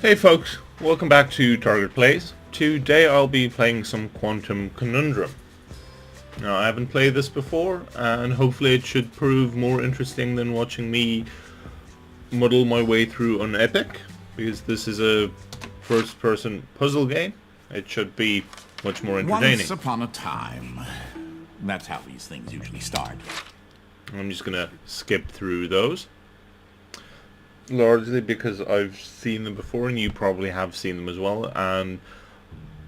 Hey folks, welcome back to Target Plays. Today I'll be playing some Quantum Conundrum. Now I haven't played this before, and hopefully it should prove more interesting than watching me muddle my way through on Epic, because this is a first-person puzzle game. It should be much more entertaining. Once upon a time. That's how these things usually start. I'm just gonna skip through those. Largely because I've seen them before, and you probably have seen them as well, and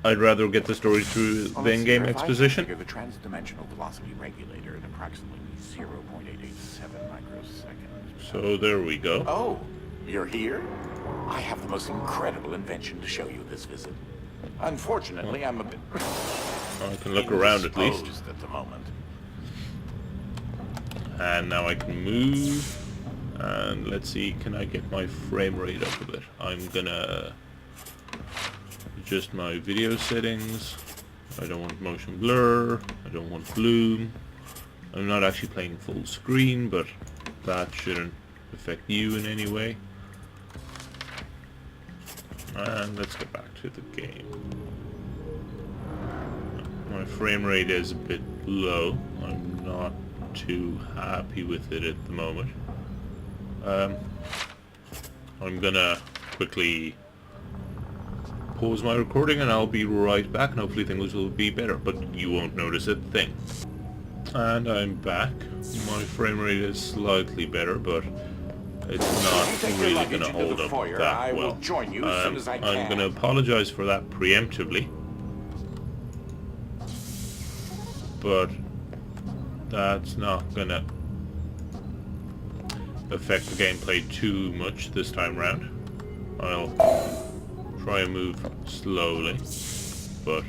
I'd rather get the story through the in-game exposition. The transdimensional velocity regulator at approximately 0.887 microseconds. So there we go. Oh, you're here? I have the most incredible invention to show you this visit. Unfortunately, I'm a bit... I can look around at least. At the moment. And now I can move. And let's see, can I get my frame rate up a bit? I'm gonna adjust my video settings. I don't want motion blur. I don't want bloom. I'm not actually playing full screen, but that shouldn't affect you in any way. And let's get back to the game. My frame rate is a bit low. I'm not too happy with it at the moment. I'm gonna quickly pause my recording and I'll be right back, and hopefully things will be better, but you won't notice a thing. And I'm back. My frame rate is slightly better, but it's not really gonna hold up that well. I'm gonna apologize for that preemptively, but that's not gonna affect the gameplay too much this time round. I'll try and move slowly, but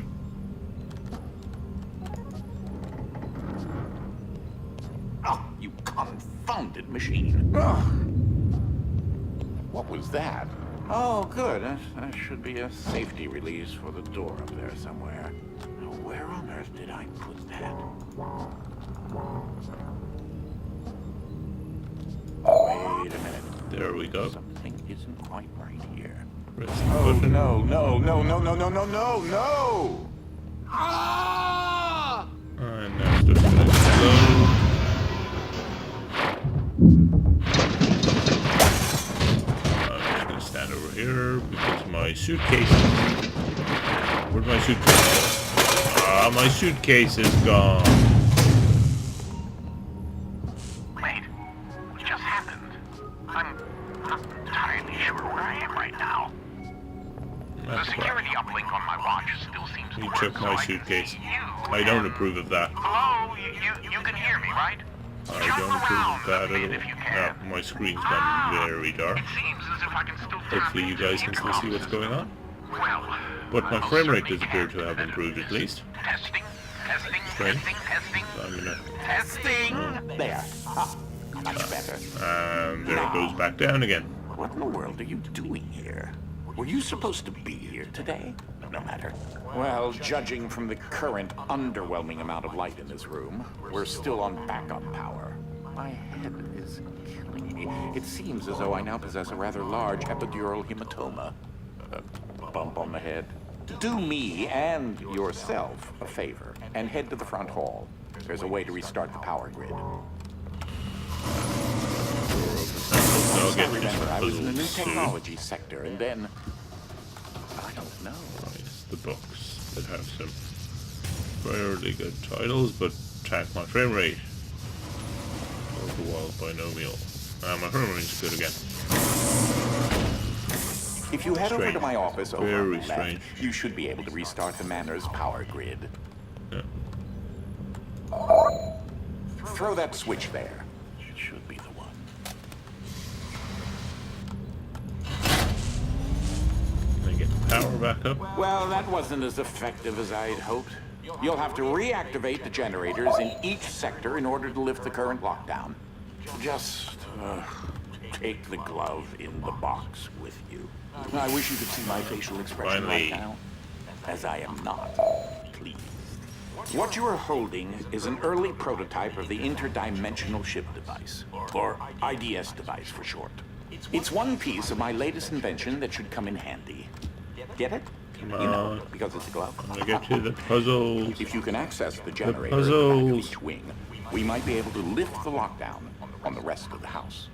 oh, you confounded machine! Ugh. What was that? Oh, good. That should be a safety release for the door up there somewhere. Now, where on earth did I put that? Wait a minute. there we go. Something isn't quite right here. Press the Oh, button. no! Ah! And now it's just gonna slow. I'm just gonna stand over here because my suitcase. Where'd my suitcase go? Ah, my suitcase is gone. Wait, what just happened? I'm not entirely sure where I am right now. The That's security right. uplink on my watch still seems to He work, took so my I can suitcase. see you. I don't approve of that. Hello, you can hear me, right? I Jump don't approve around of that a bit at if you all. can. No, my screen's gone very dark. It seems as if I can still tap Hopefully you into guys the can still see what's intercom going on. system. Well, But my I frame rate certainly does appear can to have better improved than at this. least. Testing. Strange. Testing. So I'm gonna... Testing. There. Ah, much better. And there it goes back down again. What in the world are you doing here? Were you supposed to be here today? No matter. Well, judging from the current underwhelming amount of light in this room, we're still on backup power. My head is killing me. It seems as though I now possess a rather large epidural hematoma. A bump on the head. Do me and yourself a favor and head to the front hall. There's a way to restart the power grid. So I'll get I these remember I was in the new puzzles soon. technology sector, and then... I don't know. Right, the books that have some fairly good titles, but track my frame rate. All the wild binomial. My frame rate is good again. If you head over Strange. to my office over Very on the left, strange. you should be able to restart the Manor's power grid. Yeah. Throw that switch there. It should be the one. And get the power back up. Well, that wasn't as effective as I'd hoped. You'll have to reactivate the generators in each sector in order to lift the current lockdown. Just take the glove in the box with you. I wish you could see my facial expression Finally. right now, as I am not pleased. What you are holding is an early prototype of the interdimensional ship device, or IDS device for short. It's one piece of my latest invention that should come in handy. Get it? Come You know, on. because it's a glove. I'm gonna get to the puzzles. If you can access the generator at the back of puzzles. each wing, we might be able to lift the lockdown on the rest of the house.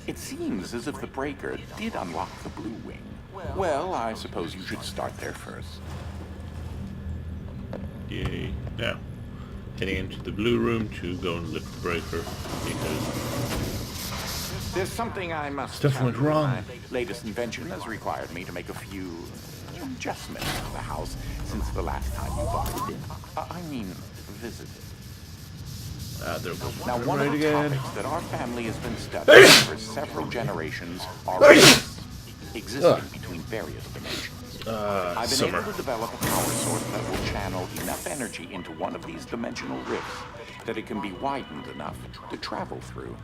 It seems as if the breaker did unlock the blue wing. Well, I suppose you should start there first. Yay. Now, heading into the blue room to go and lift the breaker because There's something I must Stuff tell went you. wrong. My latest invention has required me to make a few adjustments to the house since the last time you bumped in. I mean, visited. there was Now, one one right of the again. topics that our family has been studying for several generations are rifts existing between various dimensions. I've been Summer. able to develop a power source that will channel enough energy into one of these dimensional rifts that it can be widened enough to travel through.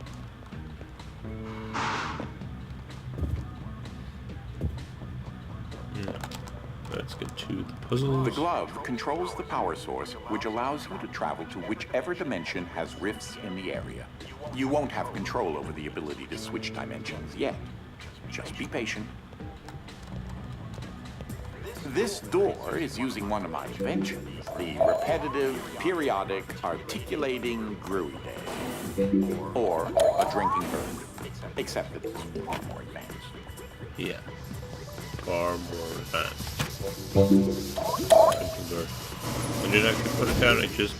Let's get to the puzzles. The glove controls the power source, which allows you to travel to whichever dimension has rifts in the area. You won't have control over the ability to switch dimensions yet. Just be patient. This door is using one of my inventions, the repetitive, periodic, articulating gruide, or a drinking bird, except that it's far more advanced. Yeah. Far more advanced. When did I actually put it down? It just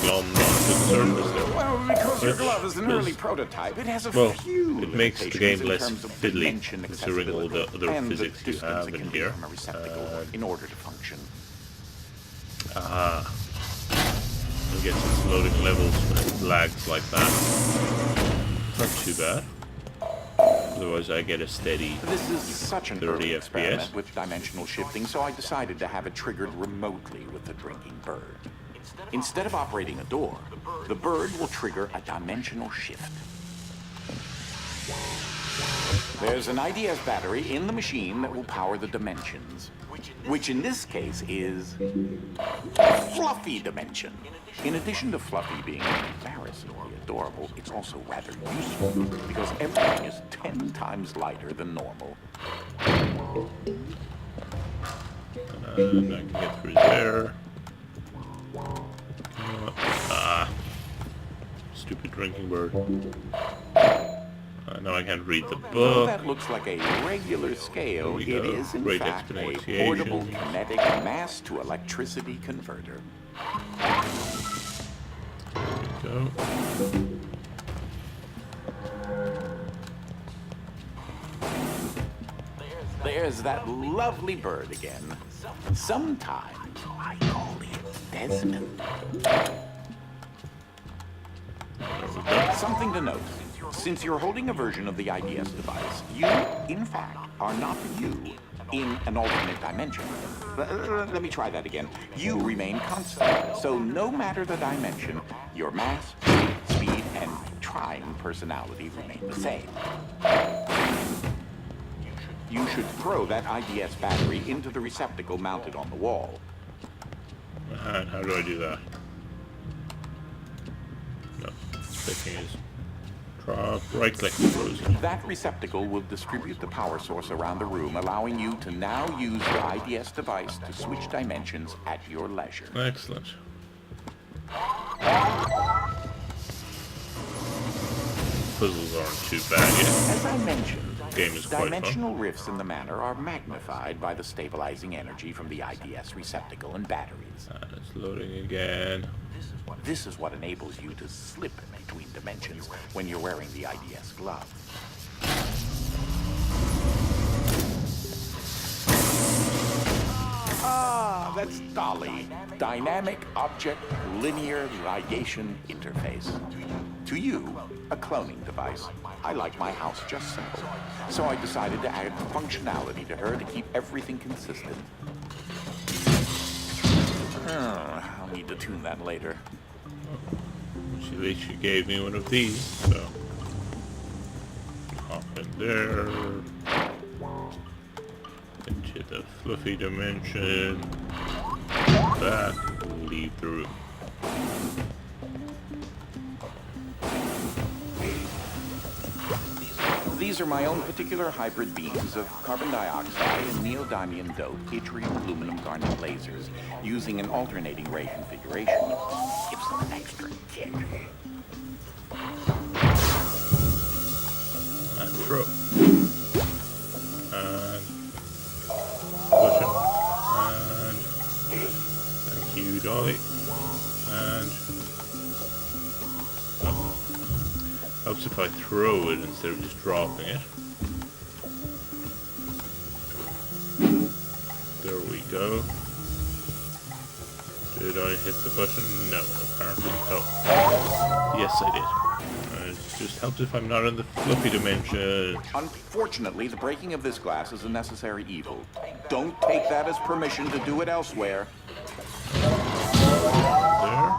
glommed onto the surface there. Well, because your Which glove is an is- early prototype, it has a Well, few it makes the limitations game in less terms of fiddly, dimension considering all the accessibility other and the physics you distance have it in can be here. from a receptacle in order to function. I guess it's loading levels when it lags like that. Not too bad. Otherwise I get a steady This is such an 30 early FPS. experiment with dimensional shifting, so I decided to have it triggered remotely with the drinking bird. Instead of operating a door, the bird will trigger a dimensional shift. There's an IDS battery in the machine that will power the dimensions, which in this case is Fluffy Dimension. In addition to Fluffy being embarrassingly adorable, it's also rather useful because everything is 10 times lighter than normal. and I can get through there. Stupid drinking bird. Now I can't read the Though book. that looks like a regular scale, There we it go. is in Great fact a exponentiation. portable kinetic mass to electricity converter. Go. There's that lovely bird again. Sometimes I call it Desmond. Something to note. Since you're holding a version of the IDS device, you, in fact, are not you in an alternate dimension. Let me try that again. You remain constant, so no matter the dimension, your mass, speed, and trying personality remain the same. You should throw that IDS battery into the receptacle mounted on the wall. And how do I do that? No. Clicking is drop, right click, frozen. That receptacle will distribute the power source around the room, allowing you to now use your IDS device to switch dimensions at your leisure. Excellent. Puzzles aren't too bad yet. As I mentioned, Game is quite fun. dimensional rifts in the manor are magnified by the stabilizing energy from the IDS receptacle and batteries. It's loading again. This is what enables you to slip between dimensions when you're wearing the IDS glove. Ah, that's Dolly. Dynamic Object Linear Ligation Interface. To you, a cloning device. I like my house just simple. So I decided to add functionality to her to keep everything consistent. I'll need to tune that later. At least she gave me one of these, so hop in there. Into the fluffy dimension. Back, leave the room. These These are my own particular hybrid beams of carbon dioxide and neodymium doped yttrium aluminum garnet lasers using an alternating ray configuration. Gives them an extra kick. And throw. And push it. And thank you, Dolly. And helps if I throw it instead of just dropping it. There we go. Did I hit the button? No, apparently. Oh. Yes, I did. It just helps if I'm not in the fluffy dimension. Unfortunately, the breaking of this glass is a necessary evil. Don't take that as permission to do it elsewhere. There.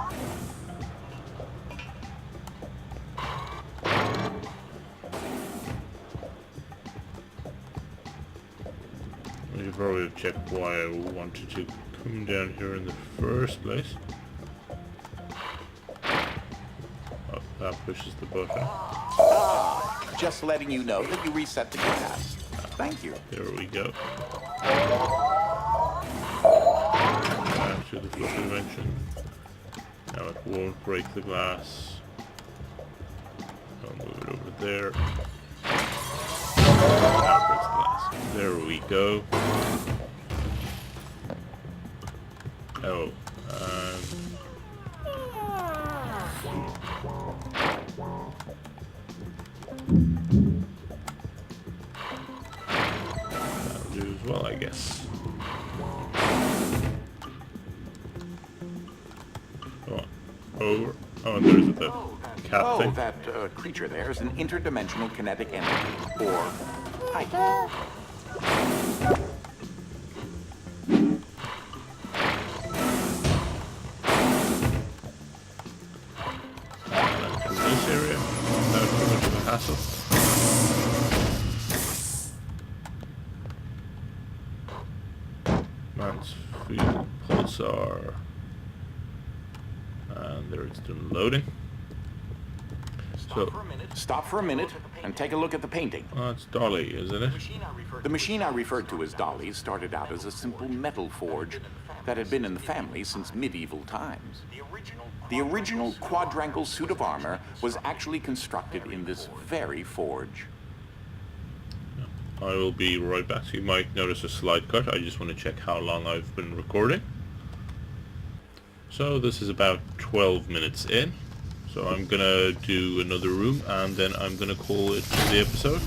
We should probably have checked why I wanted to come down here in the first place. Oh, that pushes the button. Just letting you know that you reset the glass. Thank you. There we go. Back to the fluffy dimension. Now it won't break the glass. I'll move it over there. Now it breaks the glass. There we go. Oh, that'll do as well, I guess. Come on, over. Oh, and there's the cat thing. That creature there is an interdimensional kinetic entity, or type. This area, without too much of a hassle. Mansfield Pulsar. And there it's done loading. So, Stop for a minute and take a look at the painting. oh, it's Dolly, isn't it? The machine I referred to as Dolly started out as a simple metal forge that had been in the family since medieval times. The original quadrangle suit of armor was actually constructed in this very forge. I will be right back. So you might notice a slight cut. I just want to check how long I've been recording. So this is about 12 minutes in. So I'm gonna do another room and then I'm gonna call it the episode.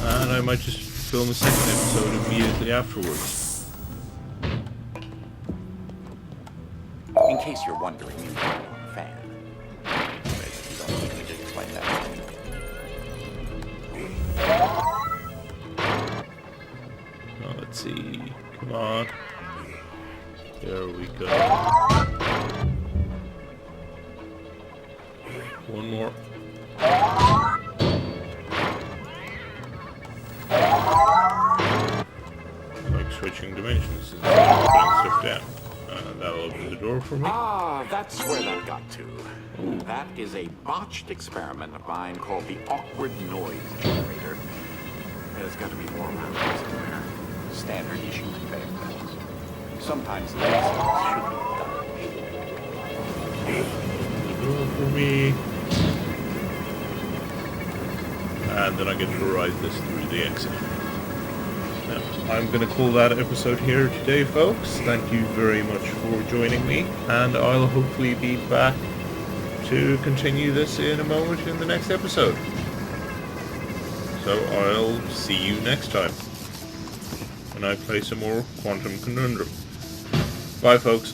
And I might just film a second episode immediately afterwards. In case you're wondering, you are a fan. Maybe you don't need me to explain that. Now let's see. Come on. There we go. One more. I like switching dimensions and putting stuff down. That'll open the door for me. Ah, that's where that got to. That is a botched experiment of mine called the awkward noise generator. There's got to be more around here somewhere. Standard issue conveyors. Sometimes these should be done. The door for me. And then I get to ride this through the exit. Now, I'm going to call that episode here today, folks. Thank you very much for joining me, and I'll hopefully be back to continue this in a moment in the next episode. So I'll see you next time when I play some more Quantum Conundrum. Bye, folks.